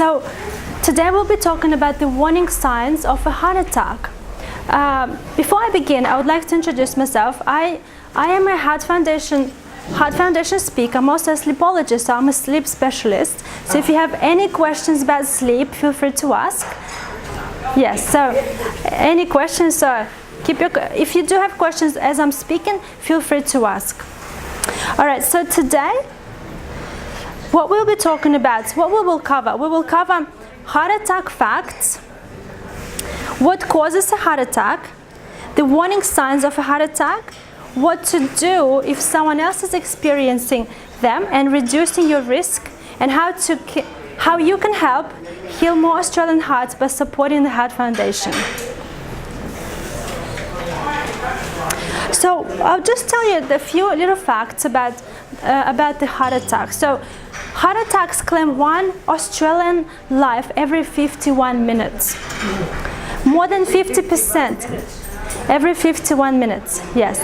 So today we'll be talking about the warning signs of a heart attack. Before I begin, I would like to introduce myself. I am a Heart Foundation speaker. I'm also a sleepologist, so I'm a sleep specialist. So if you have any questions about sleep, feel free to ask. Yes, so any questions, if you do have questions as I'm speaking, feel free to ask. All right, so today, what we'll be talking about, what we will cover heart attack facts, what causes a heart attack, the warning signs of a heart attack, what to do if someone else is experiencing them and reducing your risk, and how you can help heal more Australian hearts by supporting the Heart Foundation. So I'll just tell you a few little facts about the heart attack. So heart attacks claim one Australian life every 51 minutes. More than 50%. Every 51 minutes, yes.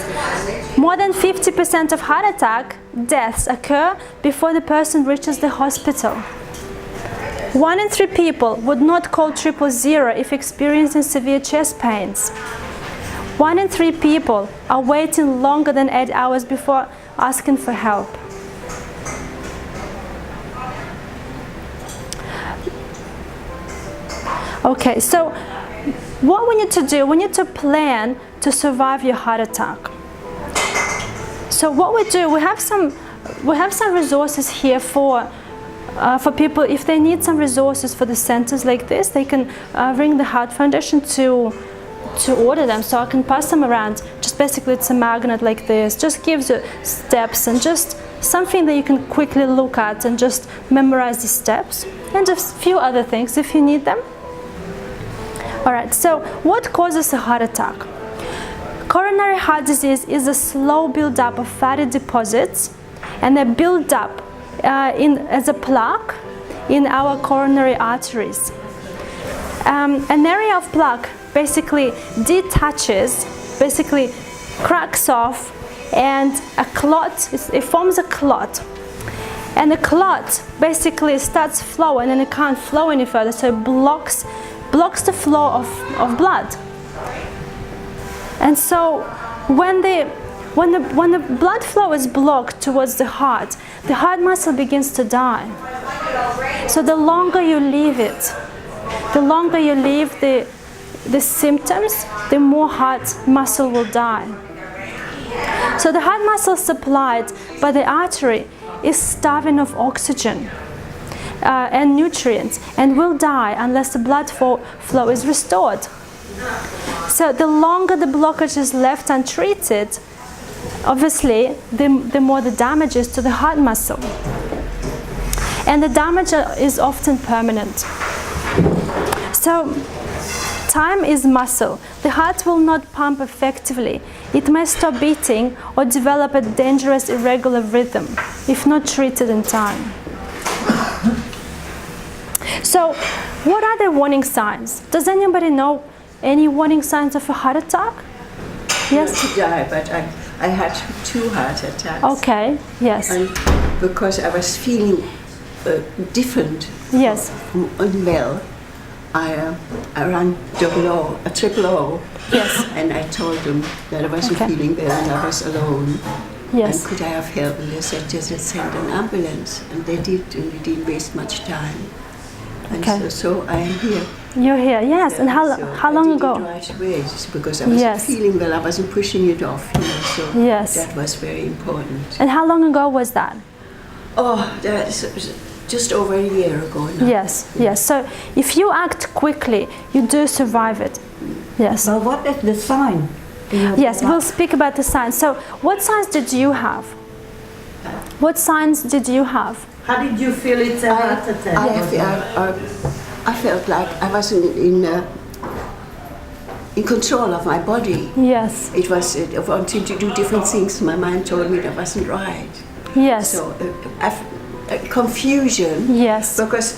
More than 50% of heart attack deaths occur before the person reaches the hospital. 1 in 3 people would not call 000 if experiencing severe chest pains. 1 in 3 people are waiting longer than 8 hours before asking for help. Okay, so what we need to do, we need to plan to survive your heart attack. So what we do, we have some resources here for people. If they need some resources for the centers like this, they can ring the Heart Foundation to order them. So I can pass them around. Just basically, it's a magnet like this. Just gives you steps and just something that you can quickly look at and just memorize the steps, and just a few other things if you need them. All right, so what causes a heart attack? Coronary heart disease is a slow build-up of fatty deposits, and they build up as a plaque in our coronary arteries. An area of plaque basically detaches, basically cracks off, and a clot, it forms a clot. And the clot basically starts flowing, and it can't flow any further, so it blocks the flow of blood. And so when the blood flow is blocked towards the heart muscle begins to die. So the longer you leave it, the longer you leave the symptoms, the more heart muscle will die. So the heart muscle supplied by the artery is starving of oxygen and nutrients, and will die unless the blood flow is restored. So the longer the blockage is left untreated, obviously the more the damage is to the heart muscle. And the damage is often permanent. So time is muscle. The heart will not pump effectively. It may stop beating or develop a dangerous irregular rhythm if not treated in time. So what are the warning signs? Does anybody know any warning signs of a heart attack? Yes? Not to die, but I had 2 heart attacks. Okay, yes. And because I was feeling different, yes, from unwell, I ran triple O, yes, and I told them that I wasn't feeling well and I was alone. yes. And could I have help? And they said, just send an ambulance. And they did, and they didn't waste much time. And Okay. so I am here. You're here, yes. Yeah, and how long I did ago? it right away, just because I wasn't Yes. feeling well, I wasn't pushing it off, so Yes. that was very important. And how long ago was that? Oh, that's just over a year ago now. Yes, yes. So if you act quickly, you do survive it. Yes. So what is the sign? Yes, we'll speak about the signs. So what signs did you have? What signs did you have? How did you feel it's a heart attack? I felt like I wasn't in control of my body. Yes. It was wanting to do different things. My mind told me that wasn't right. Yes. So confusion. Yes. Because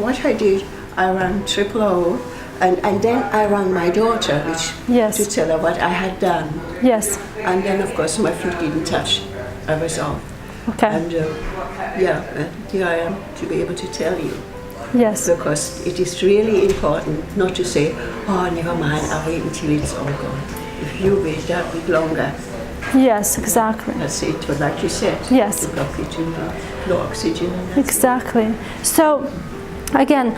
what I did, I ran triple O, and then I rang my daughter, Yes. to tell her what I had done. Yes. And then, of course, my foot didn't touch. I was off. Okay. And here I am to be able to tell you. Yes. Because it is really important not to say, oh, never mind, I'll wait until it's all gone. If you wait that bit longer, Yes, exactly. that's it. But like you said, Yes. the blockage in the low oxygen. And that's Exactly. So, again,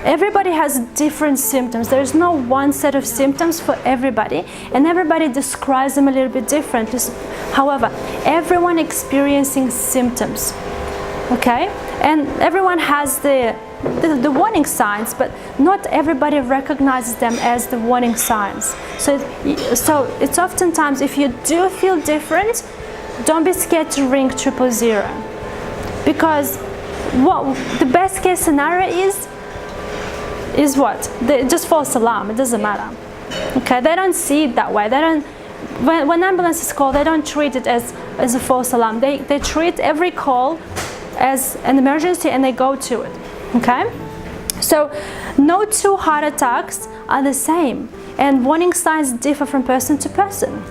everybody has different symptoms. There's no one set of symptoms for everybody, and everybody describes them a little bit different. However, everyone experiencing symptoms, okay? And everyone has the warning signs, but not everybody recognizes them as the warning signs. So it's oftentimes, if you do feel different, don't be scared to ring 000, because what the best case scenario is what? Just false alarm. It doesn't matter. Okay, they don't see it that way. They don't. When ambulance is called, they don't treat it as a false alarm. They treat every call as an emergency, and they go to it. Okay, so no two heart attacks are the same, and warning signs differ from person to person.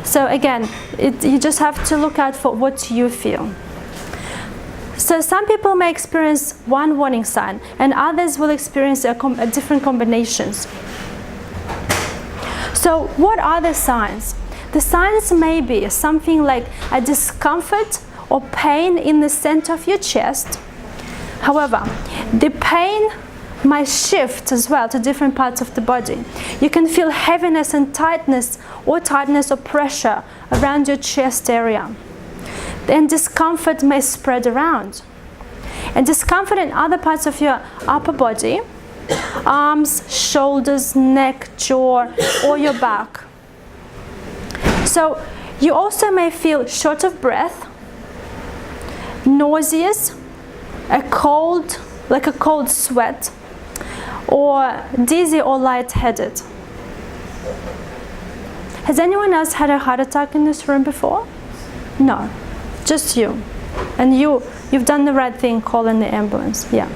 So again, you just have to look out for what you feel. So some people may experience one warning sign, and others will experience different combinations. So what are the signs? The signs may be something like a discomfort or pain in the center of your chest. However, the pain might shift as well to different parts of the body. You can feel heaviness and tightness or pressure around your chest area. Then discomfort may spread around. And discomfort in other parts of your upper body, arms, shoulders, neck, jaw, or your back. So you also may feel short of breath, nauseous, like a cold sweat, or dizzy or lightheaded. Has anyone else had a heart attack in this room before? No, just you. And you've done the right thing calling the ambulance. Yeah.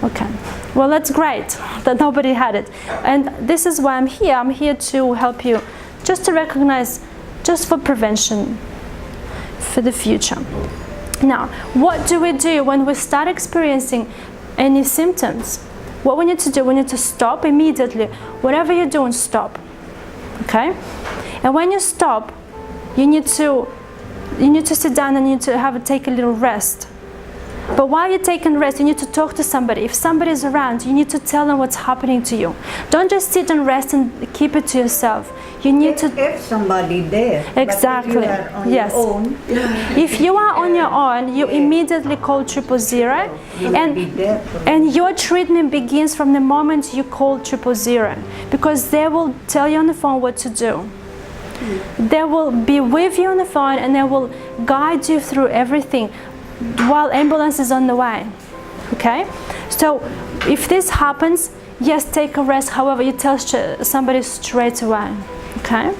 Okay. Well, that's great that nobody had it. And this is why I'm here. I'm here to help you, just to recognize, just for prevention for the future. Now, what do we do when we start experiencing any symptoms? What we need to do, we need to stop immediately. Whatever you're doing, stop. Okay? And when you stop, you need to sit down and you need to take a little rest. But while you're taking rest, you need to talk to somebody. If somebody is around, you need to tell them what's happening to you. Don't just sit and rest and keep it to yourself. You need to. If somebody there. Exactly. But if you are on Yes. your own, If you are on your own, you immediately call 000, and your treatment begins from the moment you call 000, because they will tell you on the phone what to do. They will be with you on the phone, and they will guide you through everything while ambulance is on the way. Okay? So if this happens, yes, take a rest. However, you tell somebody straight away. Okay?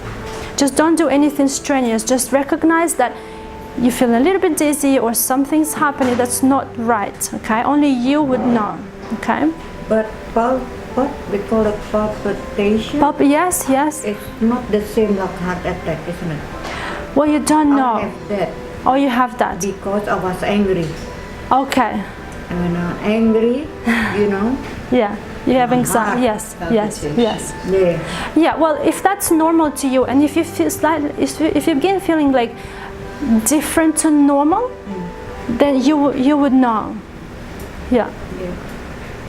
Just don't do anything strenuous. Just recognize that you feel a little bit dizzy or something's happening that's not right. Okay? Only you would know. Okay? but what we call it palpitation. Yes, yes. It's not the same like heart attack, isn't it? Well, you don't know. I have that Oh, you have that. because I was angry. Okay. And when I'm angry, you know, Yeah. You have anxiety. heart Yes, yes, yes. yeah. Yeah, well, if that's normal to you, and if you feel slightly, if you begin feeling like different to normal, then you would know. Yeah.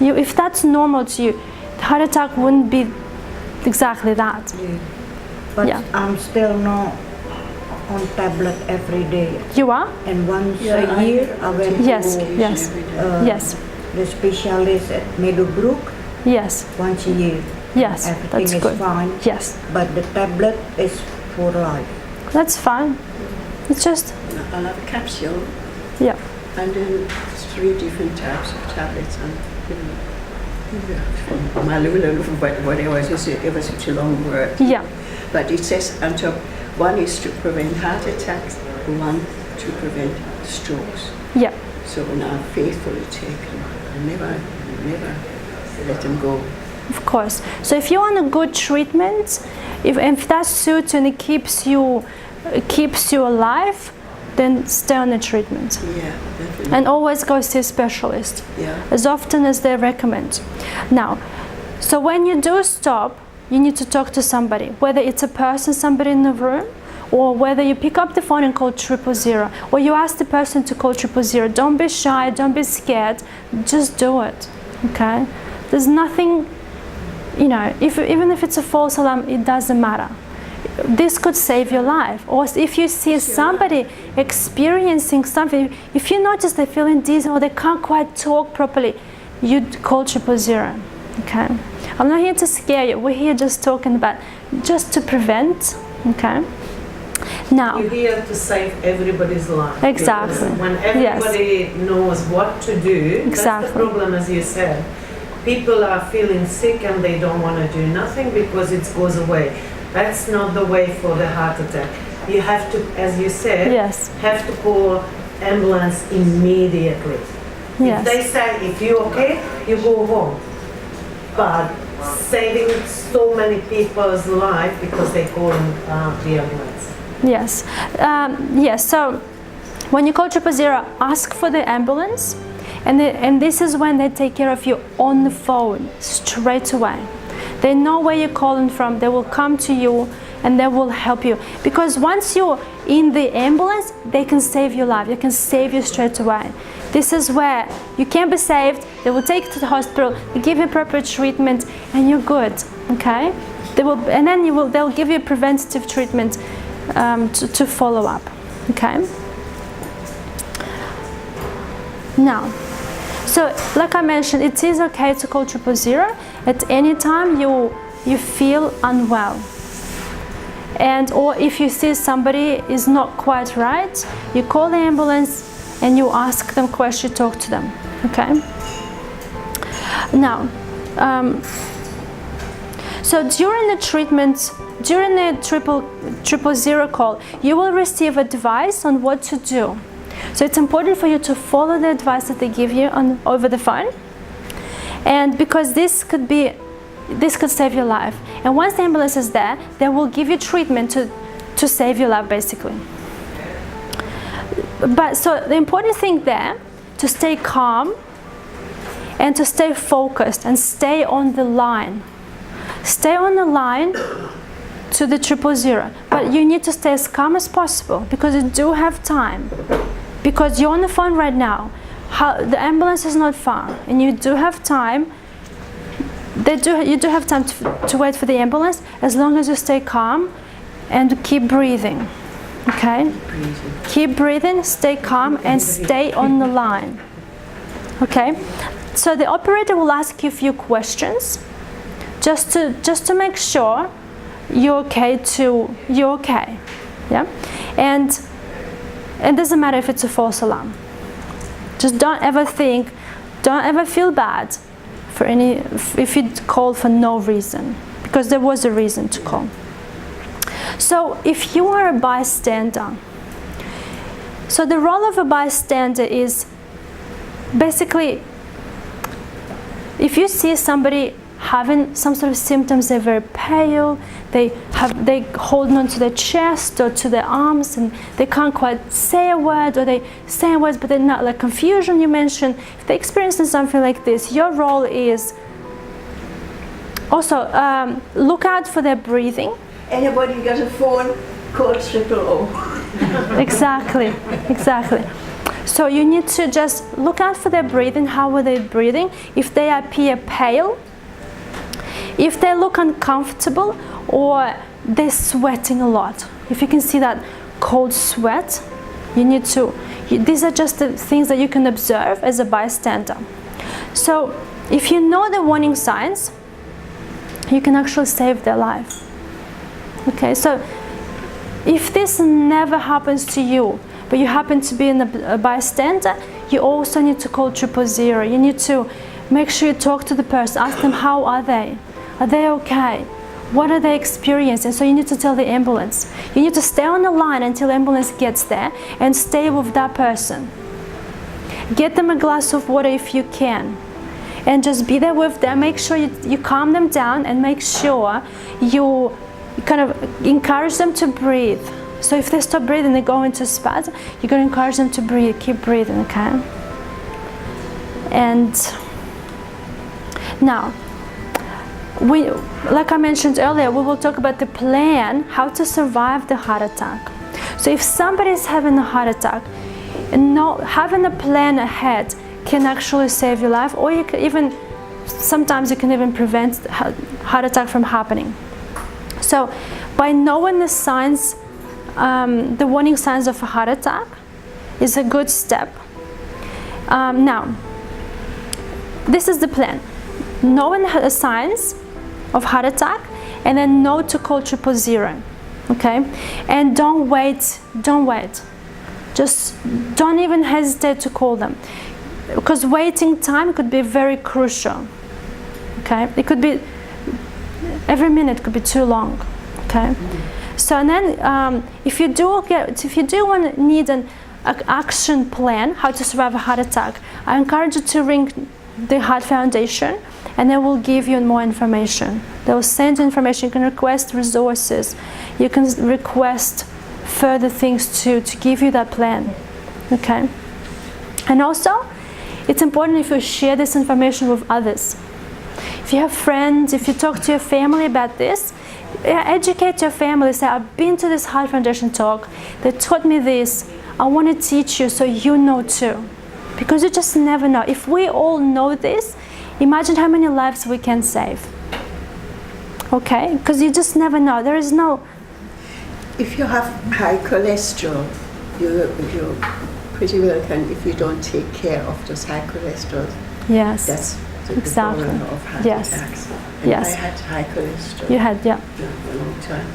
If that's normal to you, the heart attack wouldn't be exactly that. But Yeah. I'm still not on tablet every day. You are? And once a year, I went Yes, to yes, yes, the specialist at Meadowbrook yes, once a year. yes. Everything That's is good. fine. Yes, But the tablet is for life. that's fine. It's just, I'll have a capsule yeah. and then 3 different types of tablets. And whatever it was such a long word. Yeah. But it says on top, one is to prevent heart attacks, one to prevent strokes. Yeah. So now faithfully taken. I never let them go. Of course. So if you're on a good treatment, if that suits and it keeps you alive, then stay on the treatment. Yeah, definitely. And always go see a specialist as often as they recommend. Now, so when you do stop, you need to talk to somebody, whether it's a person, somebody in the room, or whether you pick up the phone and call 000, or you ask the person to call 000. Don't be shy, don't be scared, just do it, okay? There's nothing, you know, even if it's a false alarm, it doesn't matter. This could save your life. Or if you see somebody experiencing something, if you notice they're feeling dizzy or they can't quite talk properly, you'd call 000, okay? I'm not here to scare you. We're here just talking about, just to prevent, okay? Now, you're here to save everybody's life. Exactly. Because when everybody knows what to do, Exactly. that's the problem, as you said. People are feeling sick and they don't want to do nothing because it goes away. That's not the way for the heart attack. You have to, as you said, have to call ambulance immediately. Yes. If they say, if you're okay, you go home. But saving so many people's life because they call the ambulance. Yes. Yes. So when you call 000, ask for the ambulance, and this is when they take care of you on the phone straight away. They know where you're calling from. They will come to you and they will help you. Because once you're in the ambulance, they can save your life. They can save you straight away. This is where you can be saved. They will take you to the hospital, they give you proper treatment, and you're good. Okay? And then they'll give you preventative treatment to follow up. Okay? Now, so like I mentioned, it is okay to call 000 at any time you feel unwell. And or if you see somebody is not quite right, you call the ambulance and you ask them questions, talk to them. Okay? Now, so during the treatment, during the 000 call, you will receive advice on what to do. So it's important for you to follow the advice that they give you over the phone, and because this could save your life. And once the ambulance is there, they will give you treatment to save your life, basically. But so the important thing there, to stay calm and to stay focused and stay on the line. Stay on the line to the 000, but you need to stay as calm as possible because you do have time. Because you're on the phone right now, the ambulance is not far, and you do have time. You do have time to wait for the ambulance as long as you stay calm and keep breathing. Okay? Keep breathing, stay calm, and stay on the line. Okay? So the operator will ask you a few questions just to make sure you're okay. Yeah? And it doesn't matter if it's a false alarm. Just don't ever feel bad if you call for no reason, because there was a reason to call. So if you are a bystander, so the role of a bystander is basically, if you see somebody having some sort of symptoms, they're very pale, they holding on to their chest or to their arms, and they can't quite say a word, or they say words but they're not, like confusion you mentioned. If they're experiencing something like this, your role is also look out for their breathing. Anybody got a phone, call 000. Exactly. So you need to just look out for their breathing. How are they breathing? If they appear pale, if they look uncomfortable, or they're sweating a lot. If you can see that cold sweat, these are just the things that you can observe as a bystander. So if you know the warning signs, you can actually save their life. Okay, so if this never happens to you, but you happen to be a bystander, you also need to call 000. You need to make sure you talk to the person, ask them how are they? Are they okay? What are they experiencing? So you need to tell the ambulance. You need to stay on the line until the ambulance gets there and stay with that person. Get them a glass of water if you can. And just be there with them. Make sure you calm them down, and make sure you kind of encourage them to breathe. So if they stop breathing, they go into spasm, you're going to encourage them to breathe, keep breathing, okay? And now, like I mentioned earlier, we will talk about the plan, how to survive the heart attack. So if somebody is having a heart attack, having a plan ahead can actually save your life, or you can even, sometimes you can even prevent heart attack from happening. So by knowing the signs, the warning signs of a heart attack is a good step. Now, this is the plan. Knowing the signs of heart attack, and then know to call 000, okay? And don't wait. Just don't even hesitate to call them, because waiting time could be very crucial, okay? It could be, every minute could be too long, okay? So and then if you do need an action plan, how to survive a heart attack, I encourage you to ring the Heart Foundation, and they will give you more information. They will send you information. You can request resources. You can request further things to give you that plan, okay? And also, it's important if you share this information with others. If you have friends, if you talk to your family about this, educate your family. Say, I've been to this Heart Foundation talk. They taught me this. I want to teach you so you know too. Because you just never know. If we all know this, imagine how many lives we can save. Okay? Because you just never know. There is no... If you have high cholesterol, you pretty well can, if you don't take care of those high cholesterol. Yes. That's the exactly. problem of heart yes. attacks. And yes. I had high cholesterol. You had, yeah. For a long time.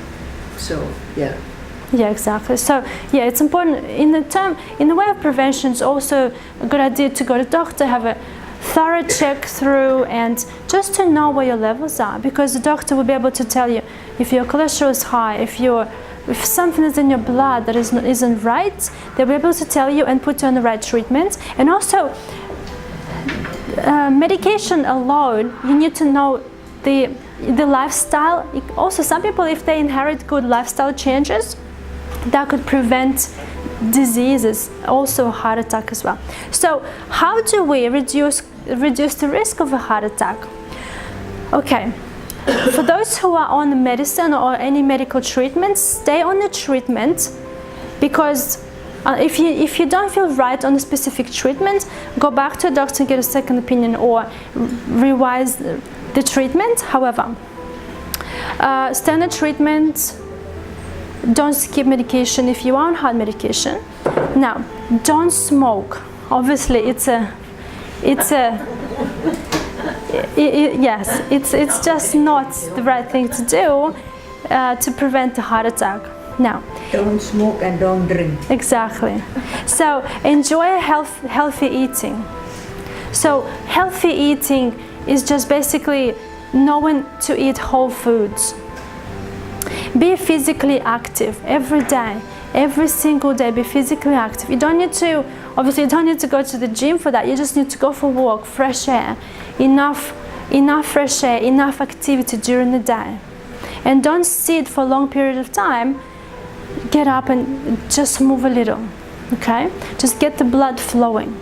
So, yeah. Yeah, exactly. So, yeah, it's important in the way of prevention. It's also a good idea to go to the doctor, have a thorough check through, and just to know where your levels are, because the doctor will be able to tell you if your cholesterol is high, if something is in your blood that isn't right. They'll be able to tell you and put you on the right treatment. And also, medication alone, you need to know the lifestyle. Also, some people, if they inherit good lifestyle changes, that could prevent diseases, also a heart attack as well. So how do we reduce the risk of a heart attack? Okay, for those who are on medicine or any medical treatment, stay on the treatment, because if you don't feel right on a specific treatment, go back to a doctor and get a second opinion, or revise the treatment. However, standard treatment. Don't skip medication if you are on heart medication. Now, don't smoke. Obviously, it's just not the right thing to do to prevent a heart attack. Now, don't smoke and don't drink. Exactly. So enjoy healthy eating. So healthy eating is just basically knowing to eat whole foods. Be physically active every day, every single day. Be physically active. You don't need to, obviously, you don't need to go to the gym for that. You just need to go for a walk, fresh air, enough fresh air, enough activity during the day. And don't sit for a long period of time. Get up and just move a little, okay? Just get the blood flowing,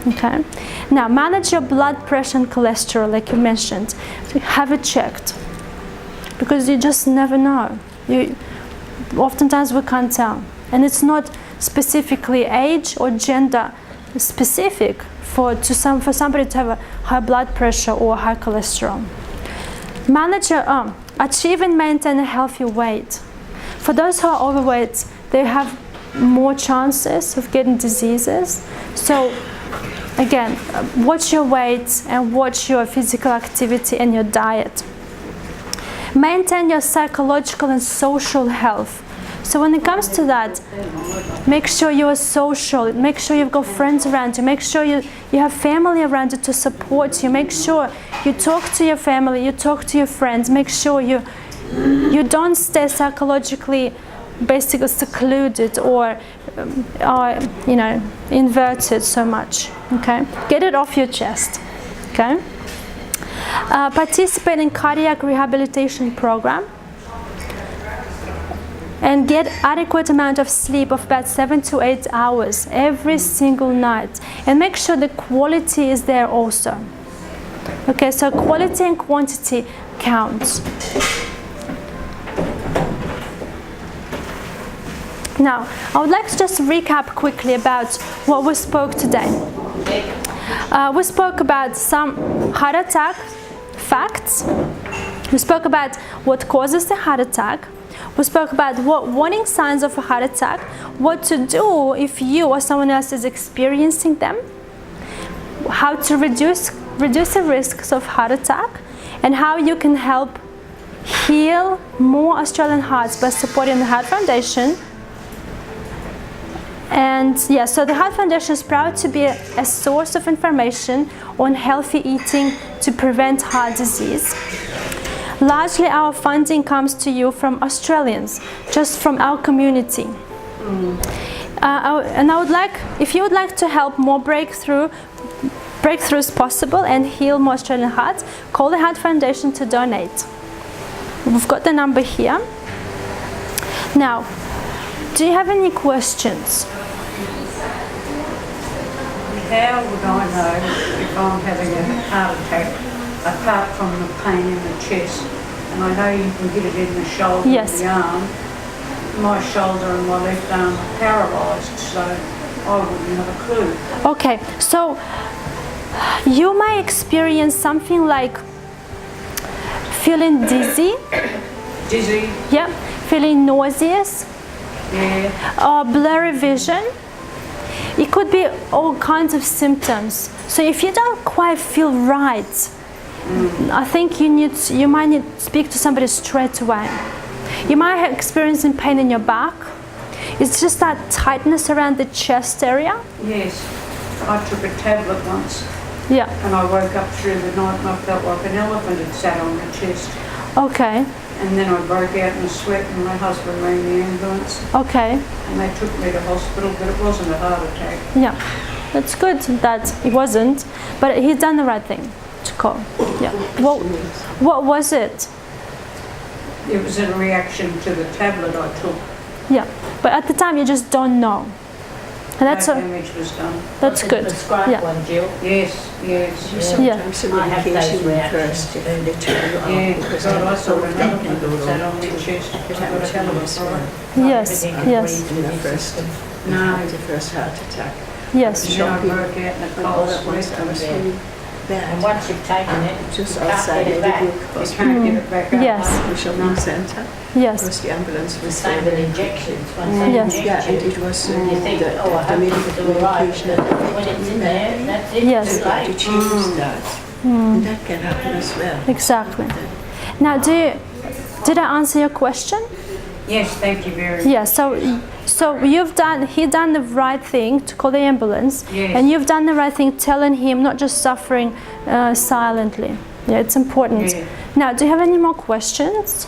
okay? Now, manage your blood pressure and cholesterol, like you mentioned. Have it checked, because you just never know. Oftentimes we can't tell, and it's not specifically age or gender specific for somebody to have a high blood pressure or high cholesterol. Manage your achieve and maintain a healthy weight. For those who are overweight, they have more chances of getting diseases. So again, watch your weight and watch your physical activity and your diet. Maintain your psychological and social health. So when it comes to that, make sure you are social, make sure you've got friends around you, make sure you have family around you to support you, make sure you talk to your family, you talk to your friends, make sure you don't stay psychologically basically secluded or inverted so much, okay? Get it off your chest, okay? Participate in cardiac rehabilitation program. and get adequate amount of sleep of about 7 to 8 hours every single night, and make sure the quality is there also. Okay, so quality and quantity counts. Now, I would like to just recap quickly about what we spoke today. We spoke about some heart attack facts. We spoke about what causes the heart attack. We spoke about what warning signs of a heart attack, what to do if you or someone else is experiencing them, how to reduce the risks of heart attack, and how you can help heal more Australian hearts by supporting the Heart Foundation. And yeah, so the Heart Foundation is proud to be a source of information on healthy eating to prevent heart disease. Largely our funding comes to you from Australians, just from our community. And I would like, if you would like to help more breakthroughs possible and heal more Australian hearts, call the Heart Foundation to donate. We've got the number here. Now, do you have any questions? How would I know if I'm having a heart attack apart from the pain in the chest? And I know you can get it in the shoulder Yes. and the arm. My shoulder and my left arm are paralysed, so I wouldn't have a clue. Okay, so you might experience something like feeling dizzy, Dizzy, yeah, feeling nauseous, yeah. or blurry vision. It could be all kinds of symptoms. So if you don't quite feel right, I think you might need to speak to somebody straight away. You might have experiencing pain in your back. It's just that tightness around the chest area. Yes, I took a tablet once Yeah. and I woke up through the night and I felt like an elephant had sat on my chest. Okay. And then I broke out in a sweat and my husband rang the ambulance Okay. and they took me to hospital, but it wasn't a heart attack. Yeah. That's good that it wasn't, but he's done the right thing to call. Yeah. What was it? It was a reaction to the tablet I took. Yeah. But at the time you just don't know. And that's No damage was done. that's good. Prescribed Yeah. one, Jill. Yes, yes. Sometimes the I have those medication reactions first, and they turn you Yeah, off because God, I I'm so thought an dead elephant and had sat go on my chest. I got a hell of a fright. Yes. Yes. in the first, No. the first heart attack. Yes. And then I broke out in a And all cold at once sweat. I was Yeah. really And bad. once you've taken it, Just you can't outside get it back. Edinburgh You Hospital, can't get it back up. Yes. the shopping centre, Yes. because the ambulance was Same there. with injections. Once they Yes. inject Yeah, and you, it was you think, the oh, I hope medication this will arrive. medication But when it's in there, that's it. Yes. Too to late. choose that. And that can happen as well. Exactly. Now, did I answer your question? Yes, thank you very much. Yeah. So he done the right thing to call the ambulance, Yes. and you've done the right thing telling him, not just suffering silently. Yeah, it's important. Yeah. Now, do you have any more questions?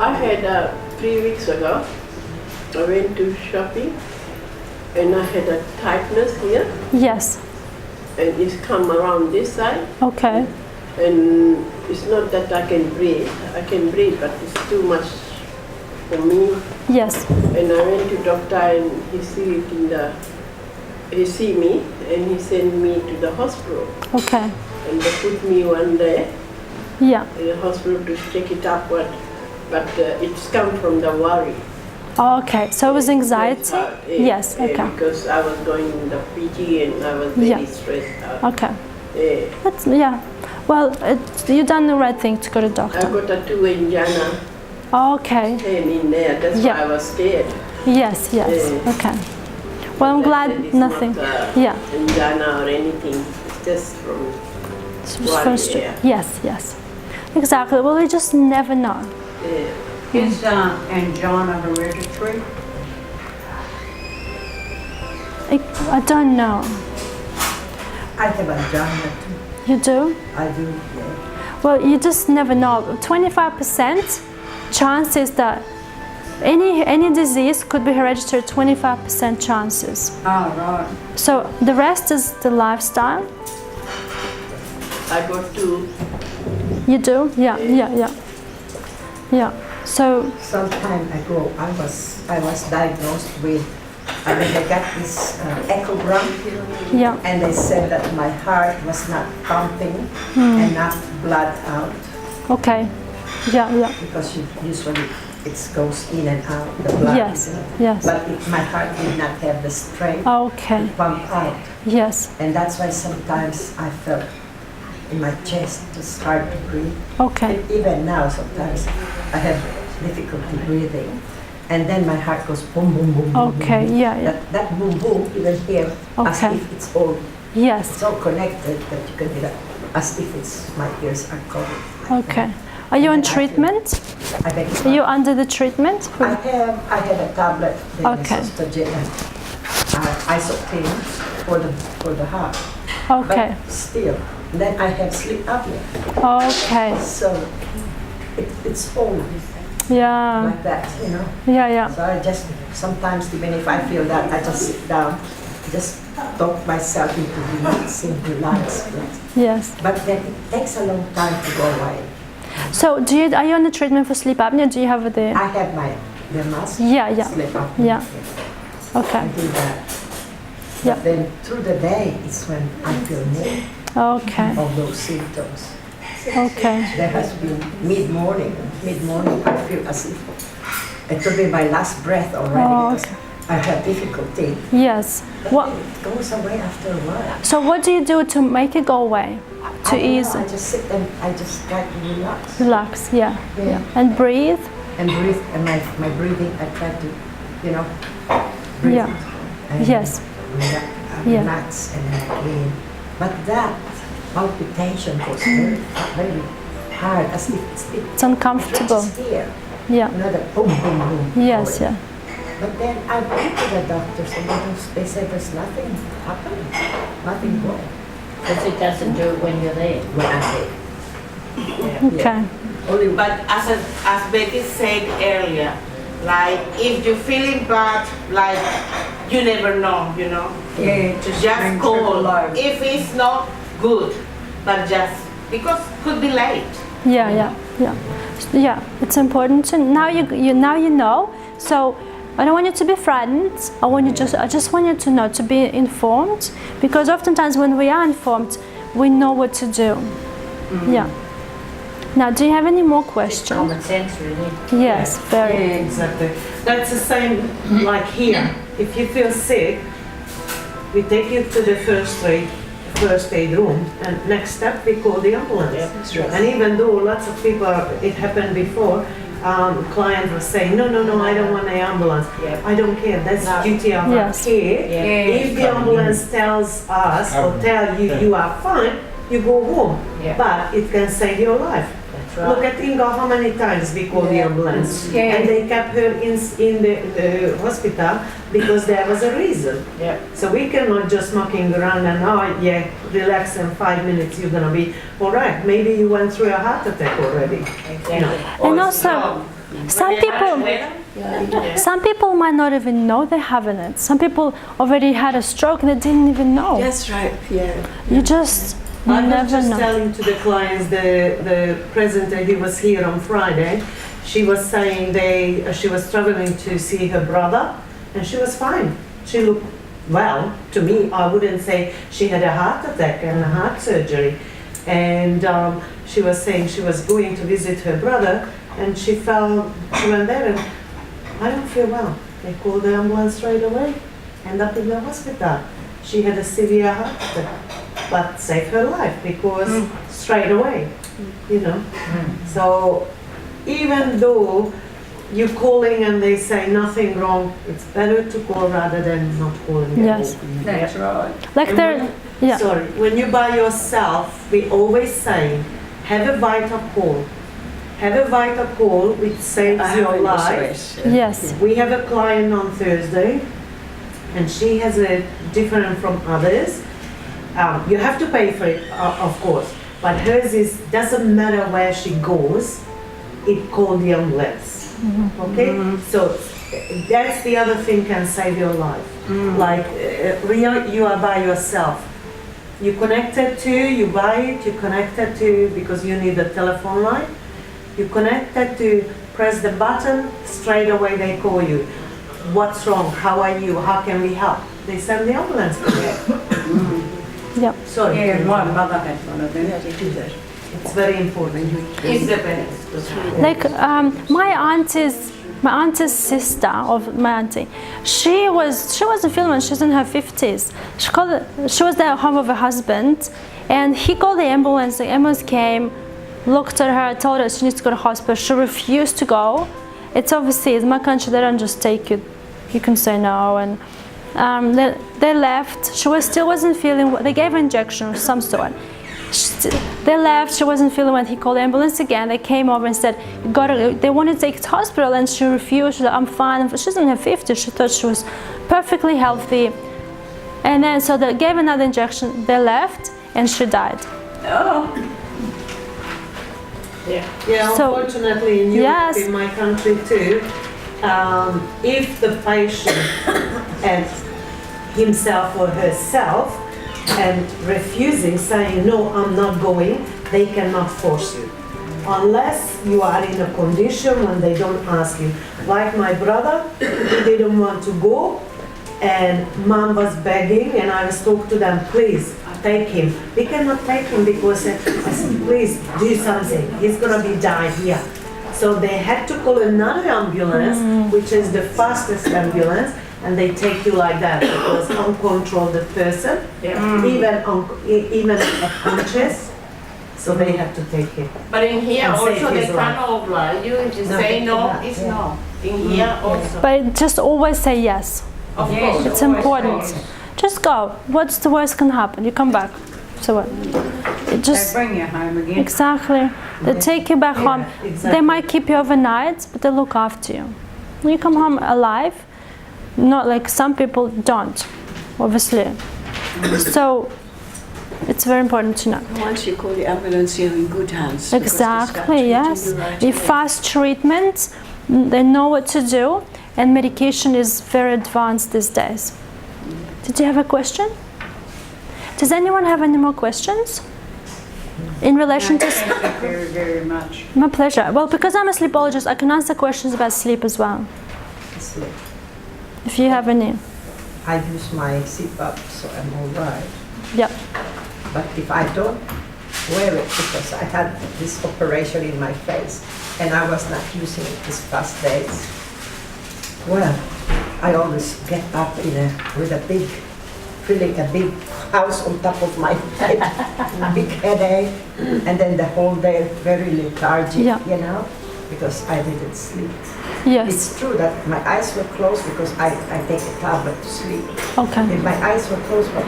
I had 3 weeks ago, I went to shopping and I had a tightness here Yes. and it's come around this side Okay. and it's not that I can breathe. I can breathe but it's too much for me Yes. and I went to doctor and he see me and he sent me to the hospital Okay. and they put me one day Yeah. in the hospital to check it up but it's come from the worry. Okay. So it was anxiety. Yes. Okay. Because I was going in the PG and I was very Yeah. stressed out. Okay. Yeah. That's yeah. Well, you done the right thing to go to I doctor. got a 2 angina Okay. pain in there. That's Yeah. why I was scared. Yes. Yes. Yeah. Okay. Well, I'm They said glad it's nothing. Not, Yeah. angina or anything. It's just from It's worry, frustrating. yeah. Yes. Yes. Exactly. Well, we just never know. Is angina hereditary? I don't know. I have angina too. You do? I do, yeah. Well, you just never know. 25% chances that any disease could be hereditary. 25% chances. Oh, right. So the rest is the lifestyle. I got 2. You do? Yeah. Yeah. Yeah. Yeah. So Some time ago, I was diagnosed with, I got this echogram, yeah, and they said that my heart was not pumping enough blood out, okay, yeah, because usually it goes in and out, the blood. yes, isn't it? yes, But my heart did not have the strength okay, to pump out. yes, And that's why sometimes I felt in my chest just hard to breathe. okay, And even now, sometimes I have difficulty breathing. And then my heart goes boom, boom, boom, boom. okay, boom. yeah, That boom, boom, you can hear as Okay. if it's all yes, connected, that you can hear as if my ears are covered. okay. Are you on treatment? I beg Are you under the treatment? I had a tablet, the Okay. isotine for the heart. Okay, But still, then I have sleep apnea. okay, So it's all yeah, like that, you know. yeah, So I just, sometimes even if I feel that, I just sit down, just talk myself into relax. yes. But then it takes a long time to go away. So are you on the treatment for sleep apnea? Do you have the, I have the mask, yeah, sleep apnea. yeah, I okay, do that. Yeah. But then through the day, it's when I feel more okay, of those symptoms. okay, There has been mid-morning, I feel as if it could be my last breath already, Oh, because I have difficulty. yes. But What? then it goes away after a while. So what do you do to make it go away? To I don't ease, know, I just sit and I just try to relax. relax, yeah, Yeah. and breathe. And breathe, and my breathing, I try to, you know, breathe. Yeah. And Yes. Yeah. Relax and then clean. But that palpitation goes very hard, as if It's uncomfortable. it's here. Yeah. You know, the boom, boom, boom. Yes, going. yeah. But then I went to the doctors and they said there's nothing happening, nothing wrong Because it doesn't do it when you're there. when I'm there. Okay. Only But as Betty said earlier, like if you're feeling bad, like you never know, you know. yeah, Just call. If it's not good, but just because could be late. Yeah, yeah, yeah, yeah. It's important to now you know. So I don't want you to be frightened. I just want you to know, to be informed, because oftentimes when we are informed, we know what to do. Yeah. Now, do you have any more questions? Common sense, really. Yes, very. Yeah, exactly. That's the same like here. If you feel sick, we take you to the first aid room, and next step we call the ambulance. And even though lots of people, it happened before, client was saying, no, I don't want an ambulance. I don't care, that's the duty of our Yes. care. If the ambulance tells us or tell you you are fine, you go home. But it can save your life. Look at Inga, how many times we called the ambulance. And they kept her in the hospital because there was a reason. So we cannot just mucking around and, relax, in 5 minutes you're gonna be all right. Maybe you went through a heart attack already. And also, some people might not even know they having it. Some people already had a stroke and they didn't even know. That's right, yeah. You just I was never just know. telling to the clients, the presenter, he was here on Friday, she was saying she was struggling to see her brother, and she was fine. She looked well to me. I wouldn't say she had a heart attack and a heart surgery. And she was saying she was going to visit her brother, and she went there and I don't feel well. They called the ambulance right away, end up in the hospital. She had a severe heart attack, but saved her life because straight away, you know. So even though you're calling and they say nothing wrong, it's better to call rather than not calling at Yes. all. That's right. Like there, yeah. Sorry, when you're by yourself, we always say, have a vital call. Have a vital call which saves your life. Yes. We have a client on Thursday, and she has a different from others. You have to pay for it, of course, but hers doesn't matter where she goes, it called the ambulance. Okay, so that's the other thing can save your life. Like Ria, you are by yourself. You connected to, you buy it, you connected to because you need a telephone line. You connected to press the button, straight away they call you. What's wrong? How are you? How can we help? They send the ambulance. Yep. Sorry. Yeah, my mother had one of them. Yeah, they do that. It's very important. It's the best. Like my auntie's sister of my auntie, she wasn't feeling. She's in her 50s. She was there at home with her husband, and he called the ambulance. The ambulance came, looked at her, told her she needs to go to hospital. She refused to go. It's obviously, in my country, they don't just take you. You can say no, and they left. She still wasn't feeling. They gave her injection of some sort. They left. She wasn't feeling well. He called the ambulance again. They came over and said, they wanted to take her to hospital, and she refused. She said, I'm fine. She's in her 50s. She thought she was perfectly healthy. And then, so they gave another injection. They left, and she died. Oh. Yeah, So- unfortunately in Europe, Yes. in my country too, if the patient and himself or herself and refusing, saying no, I'm not going, they cannot force you. Unless you are in a condition when they don't ask you. Like my brother, he didn't want to go, and mom was begging, and I was talking to them, please take him. We cannot take him because I said, please do something. He's gonna be dying here. So they had to call another ambulance, which is the fastest ambulance, and they take you like that because uncontrolled person, even unconscious. So they have to take him. But in here And save also they his life. cannot oblige you. If you say no, it's no. In here also. But just always say yes. Of Yes. course. It's important. Just go. What's the worst can happen? You come back. So what? It They just bring you home again. exactly. They take you back home. exactly. They might keep you overnight, but they look after you. When you come home alive, not like some people don't, obviously. So it's very important to know. Once you call the ambulance, you're in good hands. because they start Exactly, treating yes. you right The away. fast treatment, they know what to do, and medication is very advanced these days. Did you have a question? Does anyone have any more questions? In relation to... Thank you very, very much. My pleasure. Well, because I'm a sleepologist, I can answer questions about sleep as well, Sleep. if you have any. I use my CPAP, so I'm all right. Yep. But if I don't wear it, because I had this operation in my face and I was not using it these past days, well, I always get up with a big, feeling a big house on top of my head, a big headache, and then the whole day very lethargic, Yeah. you know, because I didn't sleep. Yes. It's true that my eyes were closed because I take a tablet to sleep. Okay. And my eyes were closed, but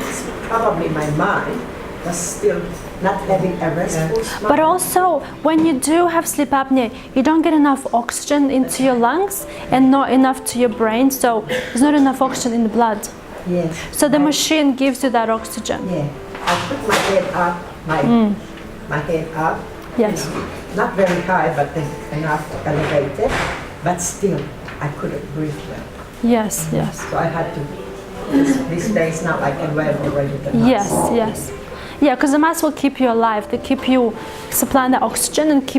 probably my mind was still not having a restful smile. But also, when you do have sleep apnea, you don't get enough oxygen into your lungs and not enough to your brain, so there's not enough oxygen in the blood. Yes. So the machine gives you that oxygen. Yeah. I put my head up, my head up. Yes. Not very high, but enough elevated. But still, I couldn't breathe well. Yes, yes. So I had to, these days now I can wear already the mask. Yes, yes. Yeah, because the mask will keep you alive. They keep you supplying the oxygen and keep